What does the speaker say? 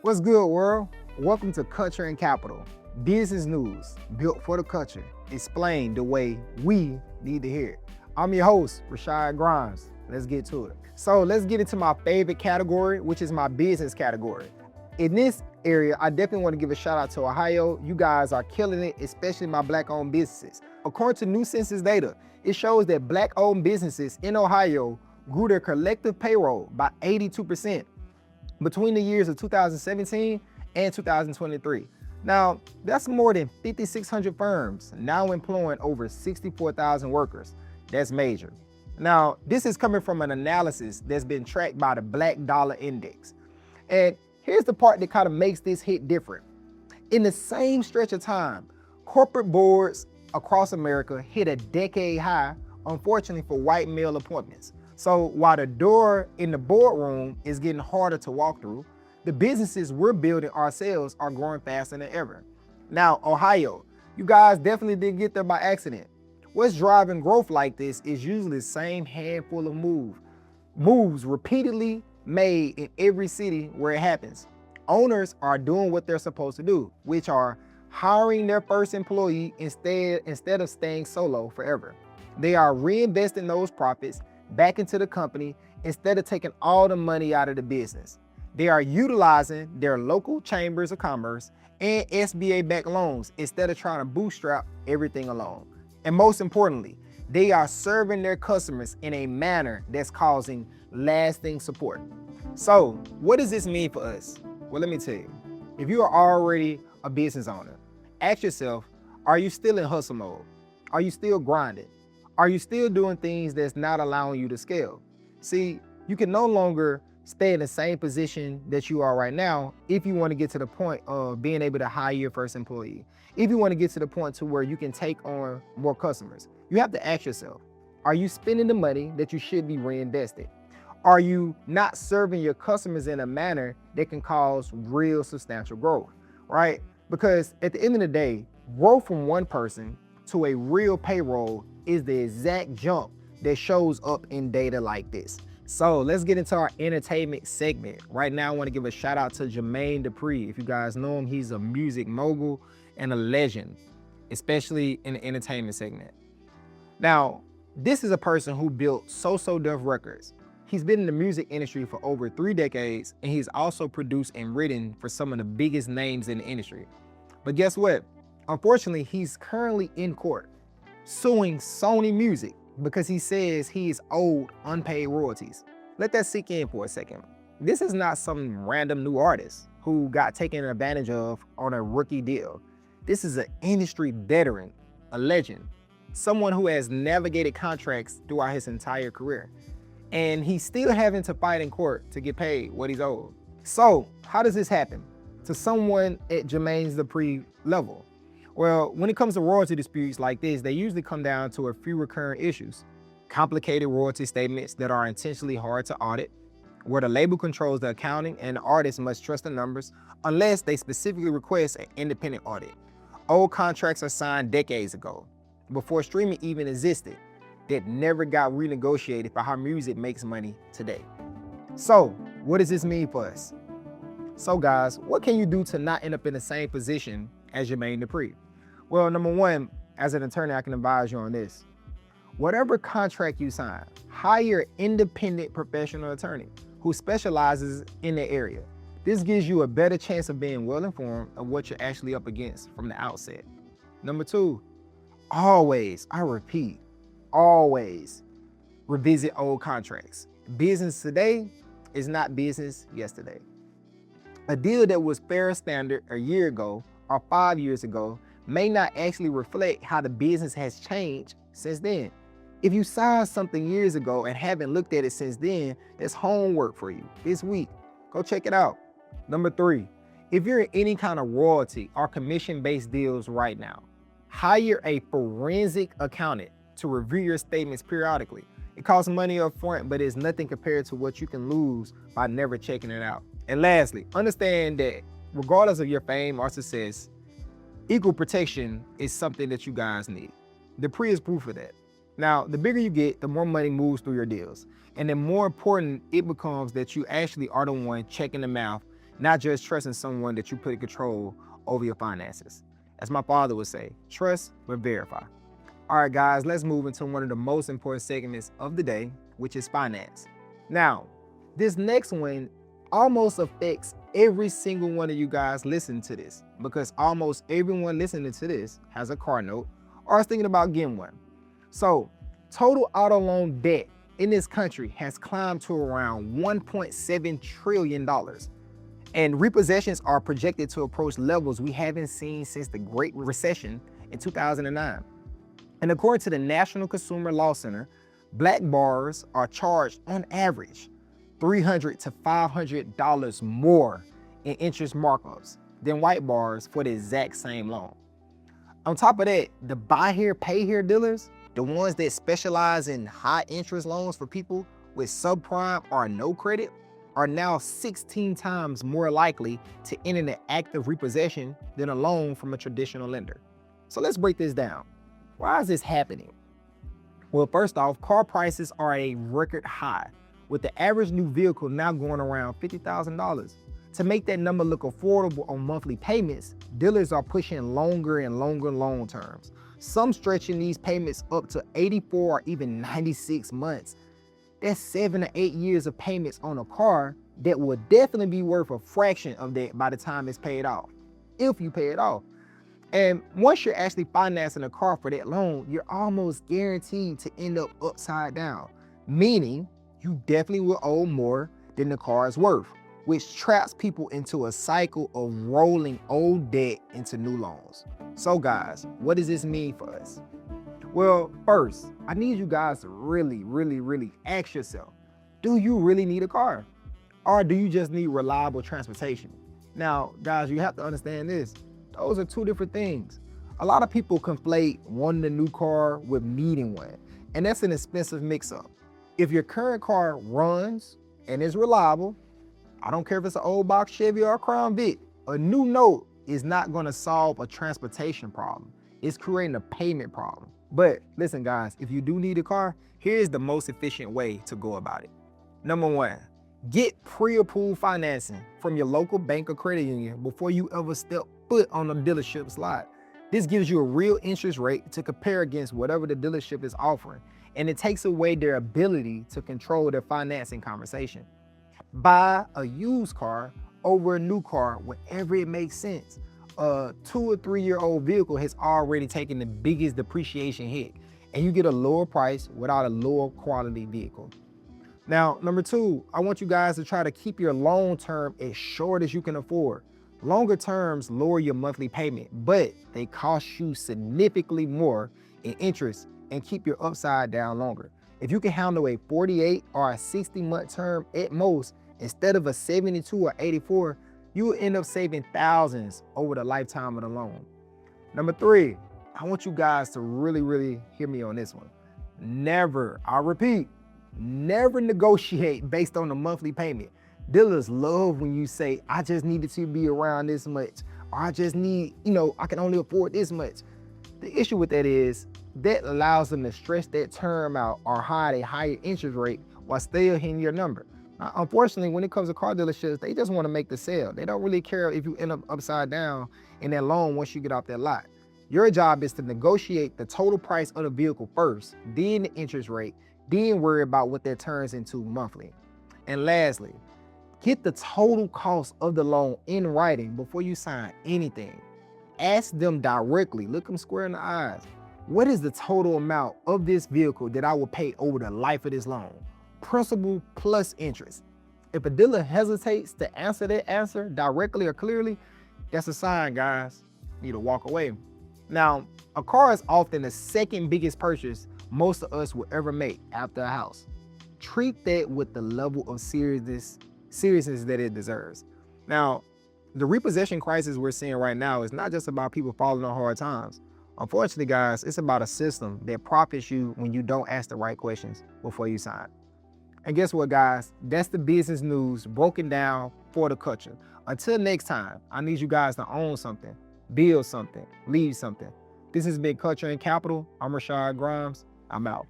What's good, world? Welcome to Culture and Capital, business news built for the culture, explained the way we need to hear it. I'm your host, Rashad Grimes. Let's get to it. So let's get into my favorite category, which is my business category. In this area, I definitely want to give a shout out to Ohio. You guys are killing it, especially my Black-owned businesses. According to new census data, it shows that Black-owned businesses in Ohio grew their collective payroll by 82% between the years of 2017 and 2023. Now, that's more than 5,600 firms now employing over 64,000 workers. That's major. Now, this is coming from an analysis that's been tracked by the Black Dollar Index. And here's the part that kind of makes this hit different. In the same stretch of time, corporate boards across America hit a decade high, unfortunately, for white male appointments. So while the door in the boardroom is getting harder to walk through, the businesses we're building ourselves are growing faster than ever. Now, Ohio, you guys definitely didn't get there by accident. What's driving growth like this is usually the same handful of moves repeatedly made in every city where it happens. Owners are doing what they're supposed to do, which are hiring their first employee instead of staying solo forever. They are reinvesting those profits back into the company instead of taking all the money out of the business. They are utilizing their local chambers of commerce and SBA-backed loans instead of trying to bootstrap everything alone. And most importantly, they are serving their customers in a manner that's causing lasting support. So what does this mean for us? Well, let me tell you, if you are already a business owner, ask yourself, are you still in hustle mode? Are you still grinding? Are you still doing things that's not allowing you to scale? See, you can no longer stay in the same position that you are right now if you want to get to the point of being able to hire your first employee. If you want to get to the point to where you can take on more customers, you have to ask yourself, are you spending the money that you should be reinvested? Are you not serving your customers in a manner that can cause real substantial growth, right? Because at the end of the day, growth from one person to a real payroll is the exact jump that shows up in data like this. So let's get into our entertainment segment. Right now, I want to give a shout out to Jermaine Dupri. If you guys know him, he's a music mogul and a legend, especially in the entertainment segment. Now, this is a person who built So So Def Records. He's been in the music industry for over 3 decades, and he's also produced and written for some of the biggest names in the industry. But guess what? Unfortunately, he's currently in court suing Sony Music because he says he is owed unpaid royalties. Let that sink in for a second. This is not some random new artist who got taken advantage of on a rookie deal. This is an industry veteran, a legend, someone who has navigated contracts throughout his entire career. And he's still having to fight in court to get paid what he's owed. So how does this happen to someone at Jermaine Dupri level? Well, when it comes to royalty disputes like this, they usually come down to a few recurring issues. Complicated royalty statements that are intentionally hard to audit, where the label controls the accounting and the artist must trust the numbers unless they specifically request an independent audit. Old contracts are signed decades ago, before streaming even existed, that never got renegotiated for how music makes money today. So, what does this mean for us? So guys, what can you do to not end up in the same position as Jermaine Dupri? Well, number one, as an attorney, I can advise you on this. Whatever contract you sign, hire an independent professional attorney who specializes in the area. This gives you a better chance of being well-informed of what you're actually up against from the outset. Number two, always, I repeat, always revisit old contracts. Business today is not business yesterday. A deal that was fair standard a year ago or 5 years ago may not actually reflect how the business has changed since then. If you signed something years ago and haven't looked at it since then, that's homework for you this week. Go check it out. Number three, if you're in any kind of royalty or commission-based deals right now, hire a forensic accountant to review your statements periodically. It costs money up front, but it's nothing compared to what you can lose by never checking it out. And lastly, understand that regardless of your fame or success, equal protection is something that you guys need. Dupri is proof of that. Now, the bigger you get, the more money moves through your deals. And the more important it becomes that you actually are the one checking the math not just trusting someone that you put in control over your finances. As my father would say, trust but verify. All right, guys, let's move into one of the most important segments of the day, which is finance. Now, this next one almost affects every single one of you guys listening to this, because almost everyone listening to this has a car note or is thinking about getting one. So, total auto loan debt in this country has climbed to around $1.7 trillion. And repossessions are projected to approach levels we haven't seen since the Great Recession in 2009. And according to the National Consumer Law Center, black borrowers are charged on average $300 to $500 more in interest markups than white borrowers for the exact same loan. On top of that, the buy here, pay here dealers, the ones that specialize in high interest loans for people with subprime or no credit, are now 16 times more likely to enter an active repossession than a loan from a traditional lender. So let's break this down. Why is this happening? Well, first off, car prices are at a record high, with the average new vehicle now going around $50,000. To make that number look affordable on monthly payments, dealers are pushing longer and longer loan terms, some stretching these payments up to 84 or even 96 months. That's 7 to 8 years of payments on a car that will definitely be worth a fraction of that by the time it's paid off, if you pay it off. And once you're actually financing a car for that loan, you're almost guaranteed to end up upside down, meaning you definitely will owe more than the car is worth, which traps people into a cycle of rolling old debt into new loans. So guys, what does this mean for us? Well, first, I need you guys to really ask yourself, do you really need a car? Or do you just need reliable transportation? Now, guys, you have to understand this. Those are two different things. A lot of people conflate wanting a new car with needing one, and that's an expensive mix-up. If your current car runs and is reliable, I don't care if it's an old box Chevy or a Crown Vic, a new note is not gonna solve a transportation problem. It's creating a payment problem. But listen guys, if you do need a car, here's the most efficient way to go about it. Number one, get pre-approved financing from your local bank or credit union before you ever step foot on the dealership's lot. This gives you a real interest rate to compare against whatever the dealership is offering, and it takes away their ability to control their financing conversation. Buy a used car over a new car whenever it makes sense. A 2 or 3 year old vehicle has already taken the biggest depreciation hit, and you get a lower price without a lower quality vehicle. Now, number two, I want you guys to try to keep your loan term as short as you can afford. Longer terms lower your monthly payment, but they cost you significantly more in interest and keep your upside down longer. If you can handle a 48 or a 60-month term at most, instead of a 72 or 84, you will end up saving thousands over the lifetime of the loan. Number three, I want you guys to really hear me on this one. Never, I repeat, never negotiate based on the monthly payment. Dealers love when you say, I just need it to be around this much, or I just need, I can only afford this much. The issue with that is that allows them to stretch that term out or hide a higher interest rate while still hitting your number. Now, unfortunately, when it comes to car dealerships, they just want to make the sale. They don't really care if you end up upside down in that loan once you get off that lot. Your job is to negotiate the total price of the vehicle first, then the interest rate, then worry about what that turns into monthly. And lastly, get the total cost of the loan in writing before you sign anything. Ask them directly, look them square in the eyes. What is the total amount of this vehicle that I will pay over the life of this loan? Principal plus interest. If a dealer hesitates to answer that answer directly or clearly, that's a sign, guys. You need to walk away. Now, a car is often the second biggest purchase most of us will ever make after a house. Treat that with the level of seriousness that it deserves. Now, the repossession crisis we're seeing right now is not just about people falling on hard times. Unfortunately, guys, it's about a system that profits you when you don't ask the right questions before you sign. And guess what, guys? That's the business news broken down for the culture. Until next time, I need you guys to own something, build something, leave something. This has been Culture and Capital. I'm Rashad Grimes. I'm out.